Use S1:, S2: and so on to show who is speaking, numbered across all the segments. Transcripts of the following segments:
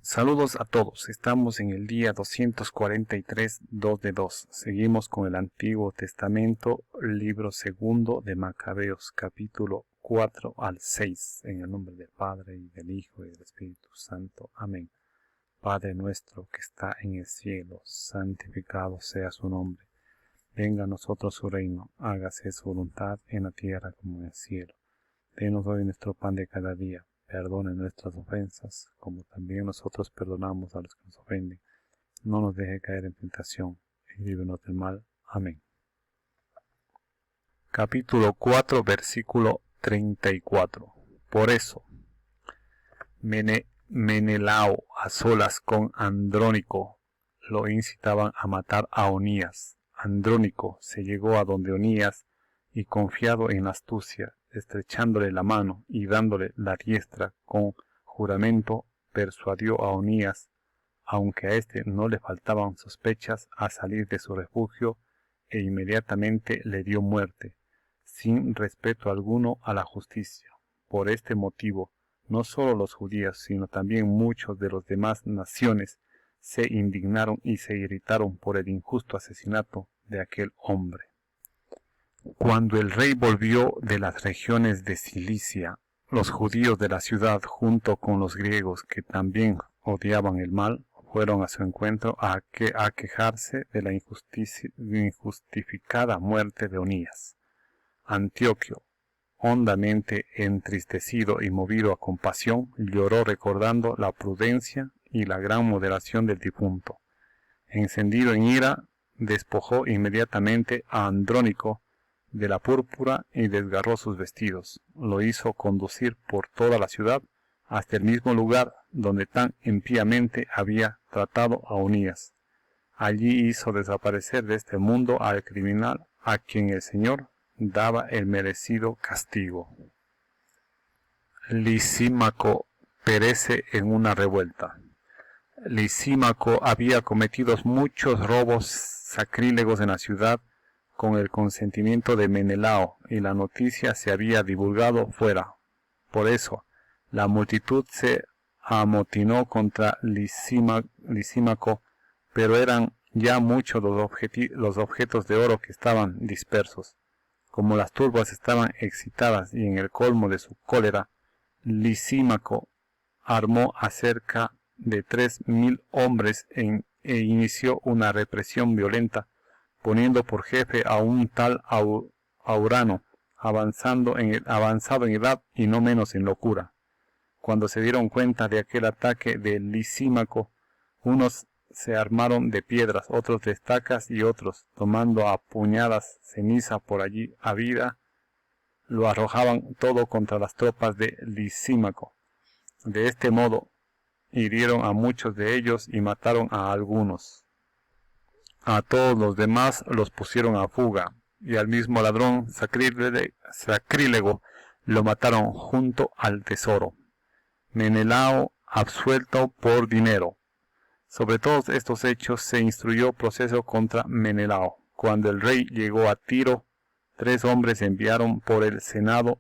S1: Saludos a todos, estamos en el día 243, 2 de 2. Seguimos con el Antiguo Testamento, libro segundo de Macabeos, capítulo 4 al 6, en el nombre del Padre, y del Hijo, y del Espíritu Santo. Amén. Padre nuestro que está en el cielo, santificado sea su nombre. Venga a nosotros su reino, hágase su voluntad en la tierra como en el cielo. Denos hoy nuestro pan de cada día. Perdone nuestras ofensas, como también nosotros perdonamos a los que nos ofenden. No nos deje caer en tentación, y líbranos del mal. Amén. Capítulo 4, versículo 34. Por eso, Menelao, a solas con Andrónico, lo incitaban a matar a Onías. Andrónico se llegó a donde Onías, y confiado en la astucia, estrechándole la mano y dándole la diestra con juramento, persuadió a Onías, aunque a éste no le faltaban sospechas, a salir de su refugio, e inmediatamente le dio muerte, sin respeto alguno a la justicia. Por este motivo, no solo los judíos, sino también muchos de las demás naciones se indignaron y se irritaron por el injusto asesinato de aquel hombre. Cuando el rey volvió de las regiones de Cilicia, los judíos de la ciudad, junto con los griegos que también odiaban el mal, fueron a su encuentro a quejarse de la injustificada muerte de Onías. Antíoco, hondamente entristecido y movido a compasión, lloró recordando la prudencia y la gran moderación del difunto. Encendido en ira, despojó inmediatamente a Andrónico de la púrpura y desgarró sus vestidos. Lo hizo conducir por toda la ciudad hasta el mismo lugar donde tan impíamente había tratado a Onías. Allí hizo desaparecer de este mundo al criminal a quien el Señor daba el merecido castigo. Lisímaco perece en una revuelta. Lisímaco había cometido muchos robos sacrílegos en la ciudad con el consentimiento de Menelao, y la noticia se había divulgado fuera. Por eso, la multitud se amotinó contra Lisímaco, pero eran ya muchos los objetos de oro que estaban dispersos. Como las turbas estaban excitadas y en el colmo de su cólera, Lisímaco armó a cerca de 3.000 hombres e inició una represión violenta, poniendo por jefe a un tal Aurano, avanzado en edad y no menos en locura. Cuando se dieron cuenta de aquel ataque de Lisímaco, unos se armaron de piedras, otros de estacas, y otros, tomando a puñadas ceniza por allí habida, lo arrojaban todo contra las tropas de Lisímaco. De este modo, hirieron a muchos de ellos y mataron a algunos. A todos los demás los pusieron a fuga, y al mismo ladrón sacrílego lo mataron junto al tesoro. Menelao absuelto por dinero. Sobre todos estos hechos se instruyó proceso contra Menelao. Cuando el rey llegó a Tiro, 3 hombres enviados por el Senado,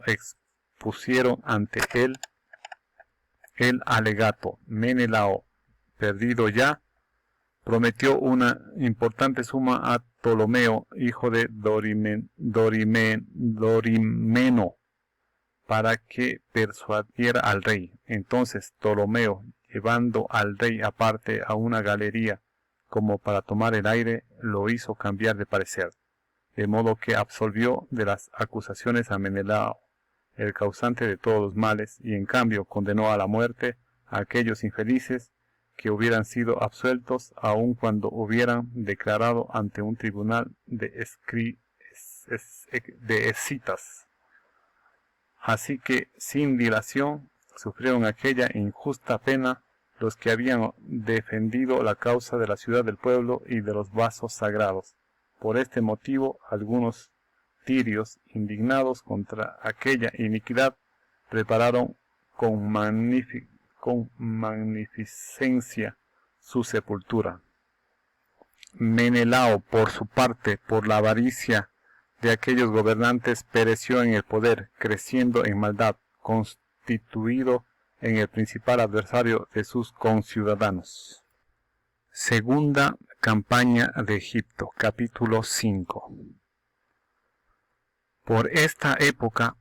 S1: expusieron ante él el alegato. Menelao, perdido ya, prometió una importante suma a Ptolomeo, hijo de Dorimeno, para que persuadiera al rey. Entonces Ptolomeo, llevando al rey aparte a una galería como para tomar el aire, lo hizo cambiar de parecer, de modo que absolvió de las acusaciones a Menelao, el causante de todos los males, y en cambio condenó a la muerte a aquellos infelices que hubieran sido absueltos aun cuando hubieran declarado ante un tribunal de escitas. Así que, sin dilación, sufrieron aquella injusta pena los que habían defendido la causa de la ciudad, del pueblo y de los vasos sagrados. Por este motivo, algunos tirios, indignados contra aquella iniquidad, prepararon con magnificencia su sepultura. Menelao, por su parte, por la avaricia de aquellos gobernantes, pereció en el poder, creciendo en maldad, constituido en el principal adversario de sus conciudadanos. Segunda campaña de Egipto, capítulo 5. Por esta época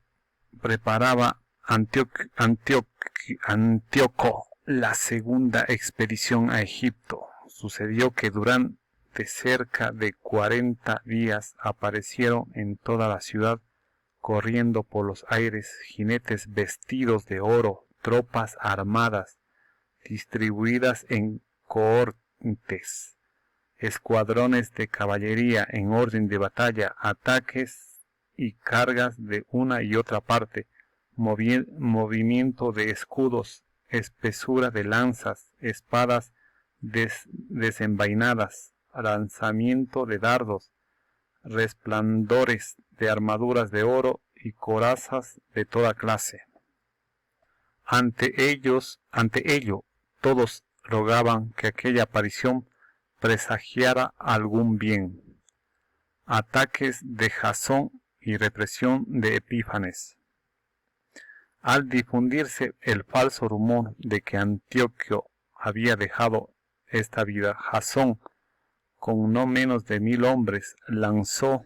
S1: preparaba Antíoco la segunda expedición a Egipto. Sucedió que durante cerca de 40 días aparecieron en toda la ciudad, corriendo por los aires, jinetes vestidos de oro, tropas armadas, distribuidas en cohortes, escuadrones de caballería en orden de batalla, ataques y cargas de una y otra parte, movimiento de escudos, espesura de lanzas, espadas desenvainadas, lanzamiento de dardos, resplandores de armaduras de oro y corazas de toda clase. Ante ello, todos rogaban que aquella aparición presagiara algún bien. Ataques de Jasón y represión de Epífanes. Al difundirse el falso rumor de que Antíoco había dejado esta vida, Jasón, con no menos de 1000 hombres, lanzó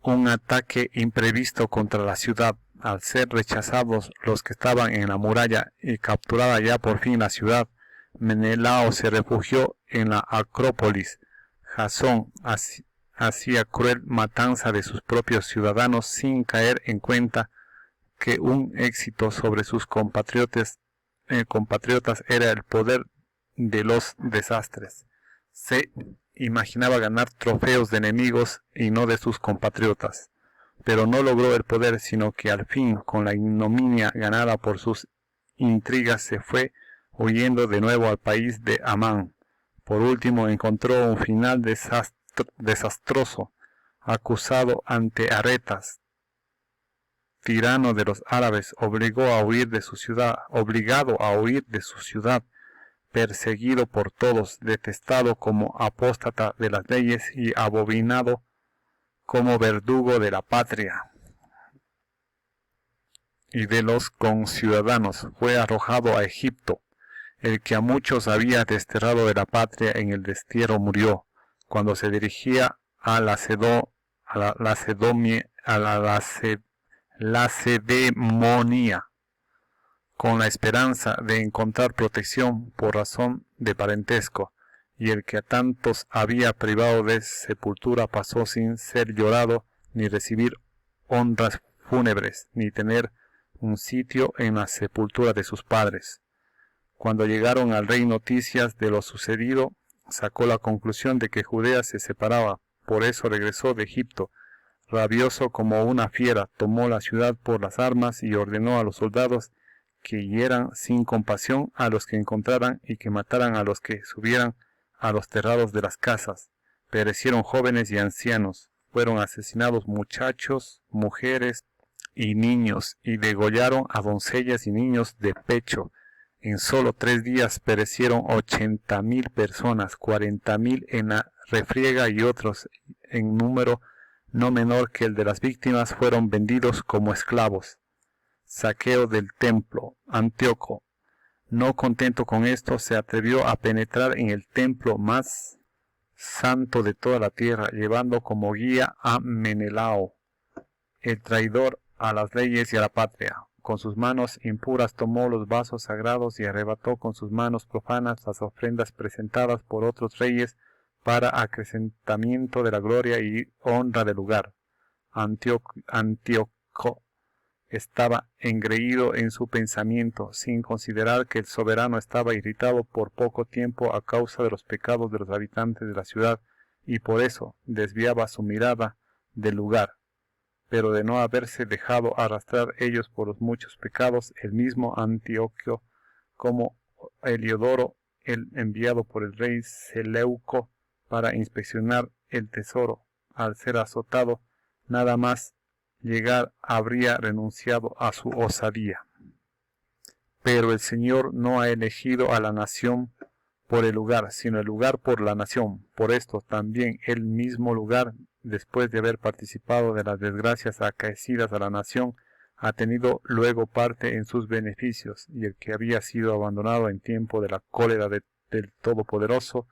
S1: un ataque imprevisto contra la ciudad. Al ser rechazados los que estaban en la muralla y capturada ya por fin la ciudad, Menelao se refugió en la Acrópolis. Jasón hacía cruel matanza de sus propios ciudadanos sin caer en cuenta que un éxito sobre sus compatriotas era el poder de los desastres. Se imaginaba ganar trofeos de enemigos y no de sus compatriotas, pero no logró el poder, sino que al fin, con la ignominia ganada por sus intrigas, se fue huyendo de nuevo al país de Amán. Por último, encontró un final desastroso, acusado ante Aretas, tirano de los árabes, obligado a huir de su ciudad, perseguido por todos, detestado como apóstata de las leyes y abominado como verdugo de la patria y de los conciudadanos. Fue arrojado a Egipto. El que a muchos había desterrado de la patria en el destierro murió. Cuando se dirigía a Lacedemonia, con la esperanza de encontrar protección por razón de parentesco, y el que a tantos había privado de sepultura pasó sin ser llorado, ni recibir honras fúnebres, ni tener un sitio en la sepultura de sus padres. Cuando llegaron al rey noticias de lo sucedido, sacó la conclusión de que Judea se separaba. Por eso regresó de Egipto, rabioso como una fiera, tomó la ciudad por las armas y ordenó a los soldados que hieran sin compasión a los que encontraran y que mataran a los que subieran a los terrados de las casas. Perecieron jóvenes y ancianos, fueron asesinados muchachos, mujeres y niños, y degollaron a doncellas y niños de pecho. En solo 3 días perecieron 80.000 personas, 40.000 en la refriega, y otros, en número no menor que el de las víctimas, fueron vendidos como esclavos. Saqueo del templo. Antíoco, no contento con esto, se atrevió a penetrar en el templo más santo de toda la tierra, llevando como guía a Menelao, el traidor a las leyes y a la patria. Con sus manos impuras tomó los vasos sagrados y arrebató con sus manos profanas las ofrendas presentadas por otros reyes para acrecentamiento de la gloria y honra del lugar. Antíoco estaba engreído en su pensamiento, sin considerar que el soberano estaba irritado por poco tiempo a causa de los pecados de los habitantes de la ciudad, y por eso desviaba su mirada del lugar. Pero de no haberse dejado arrastrar ellos por los muchos pecados, el mismo Antíoco, como Heliodoro, el enviado por el rey Seleuco para inspeccionar el tesoro, al ser azotado, nada más llegar habría renunciado a su osadía. Pero el Señor no ha elegido a la nación por el lugar, sino el lugar por la nación. Por esto también el mismo lugar, después de haber participado de las desgracias acaecidas a la nación, ha tenido luego parte en sus beneficios, y el que había sido abandonado en tiempo de la cólera del Todopoderoso,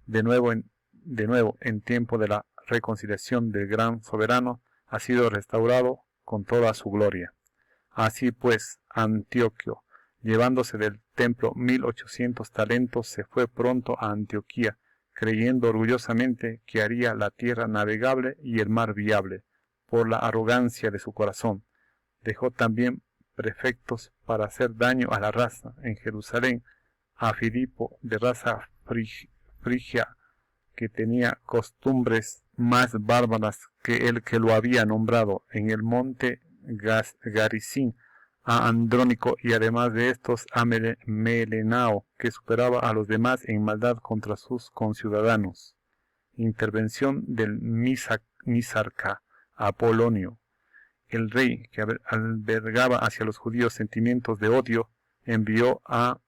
S1: de nuevo en tiempo de la reconciliación del gran soberano, ha sido restaurado con toda su gloria. Así pues, Antíoco, llevándose del templo 1800 talentos, se fue pronto a Antioquía, creyendo orgullosamente que haría la tierra navegable y el mar viable, por la arrogancia de su corazón. Dejó también prefectos para hacer daño a la raza en Jerusalén, a Filipo, de raza frigia, que tenía costumbres más bárbaras que el que lo había nombrado, en el monte Garizim, a Andrónico, y además de estos a Melenao, que superaba a los demás en maldad contra sus conciudadanos. Intervención del Misarca Apolonio. El rey, que albergaba hacia los judíos sentimientos de odio, envió a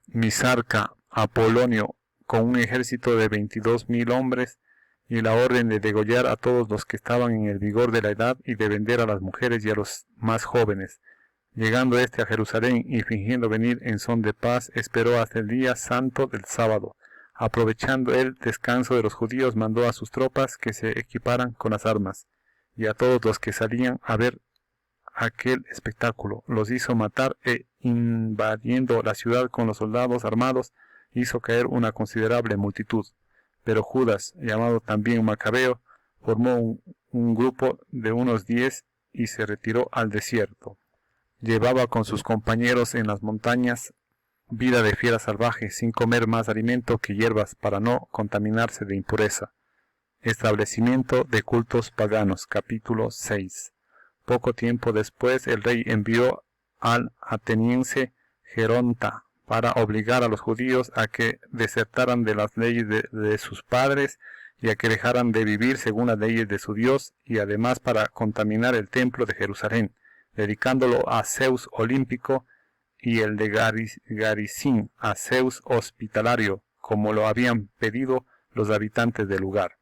S1: Misarca Apolonio con un ejército de 22.000 hombres y la orden de degollar a todos los que estaban en el vigor de la edad y de vender a las mujeres y a los más jóvenes. Llegando éste a Jerusalén y fingiendo venir en son de paz, esperó hasta el día santo del sábado. Aprovechando el descanso de los judíos, mandó a sus tropas que se equiparan con las armas, y a todos los que salían a ver aquel espectáculo los hizo matar, e invadiendo la ciudad con los soldados armados, hizo caer una considerable multitud. Pero Judas, llamado también Macabeo, formó un grupo de unos 10 y se retiró al desierto. Llevaba con sus compañeros en las montañas vida de fiera salvaje, sin comer más alimento que hierbas, para no contaminarse de impureza. Establecimiento de cultos paganos. Capítulo 6. Poco tiempo después el rey envió al ateniense Geronta para obligar a los judíos a que desertaran de las leyes de sus padres y a que dejaran de vivir según las leyes de su Dios, y además para contaminar el templo de Jerusalén, dedicándolo a Zeus olímpico, y el de Garizim a Zeus hospitalario, como lo habían pedido los habitantes del lugar.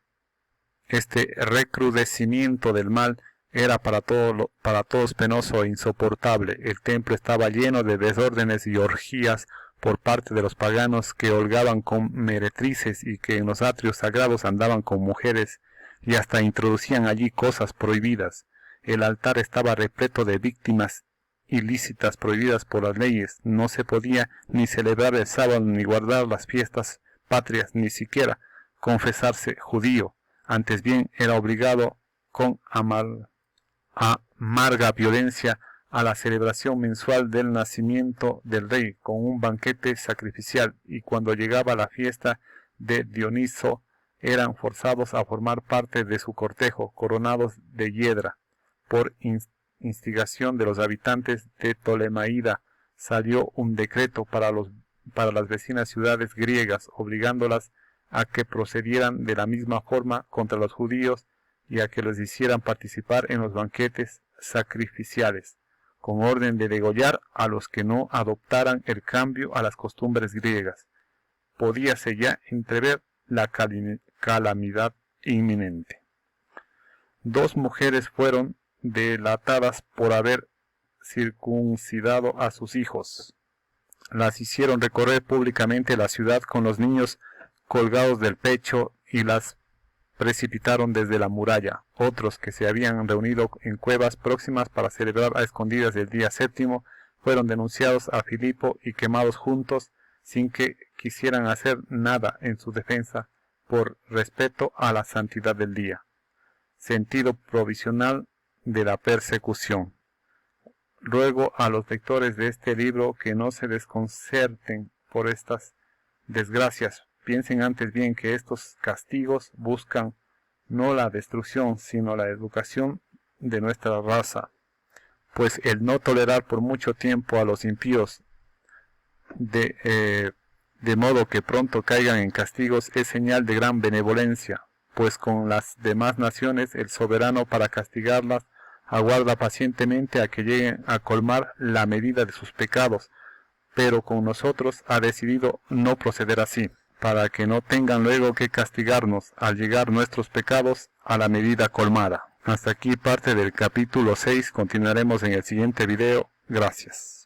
S1: Este recrudecimiento del mal era para todos penoso e insoportable. El templo estaba lleno de desórdenes y orgías por parte de los paganos, que holgaban con meretrices y que en los atrios sagrados andaban con mujeres y hasta introducían allí cosas prohibidas. El altar estaba repleto de víctimas ilícitas prohibidas por las leyes. No se podía ni celebrar el sábado, ni guardar las fiestas patrias, ni siquiera confesarse judío. Antes bien era obligado con amarga violencia a la celebración mensual del nacimiento del rey, con un banquete sacrificial, y cuando llegaba la fiesta de Dioniso eran forzados a formar parte de su cortejo, coronados de hiedra. Por instigación de los habitantes de Ptolemaida salió un decreto para las vecinas ciudades griegas, obligándolas a que procedieran de la misma forma contra los judíos y a que los hicieran participar en los banquetes sacrificiales, con orden de degollar a los que no adoptaran el cambio a las costumbres griegas. Podíase ya entrever la calamidad inminente. 2 mujeres fueron delatadas por haber circuncidado a sus hijos. Las hicieron recorrer públicamente la ciudad con los niños colgados del pecho y las precipitaron desde la muralla. Otros, que se habían reunido en cuevas próximas para celebrar a escondidas el día 7º, fueron denunciados a Filipo y quemados juntos, sin que quisieran hacer nada en su defensa por respeto a la santidad del día. Sentido provisional de la persecución. Ruego a los lectores de este libro que no se desconcerten por estas desgracias. Piensen antes bien que estos castigos buscan no la destrucción, sino la educación de nuestra raza, pues el no tolerar por mucho tiempo a los impíos, de modo que pronto caigan en castigos, es señal de gran benevolencia, pues con las demás naciones el soberano, para castigarlas, aguarda pacientemente a que lleguen a colmar la medida de sus pecados, pero con nosotros ha decidido no proceder así, para que no tengan luego que castigarnos al llegar nuestros pecados a la medida colmada. Hasta aquí parte del capítulo 6, continuaremos en el siguiente video. Gracias.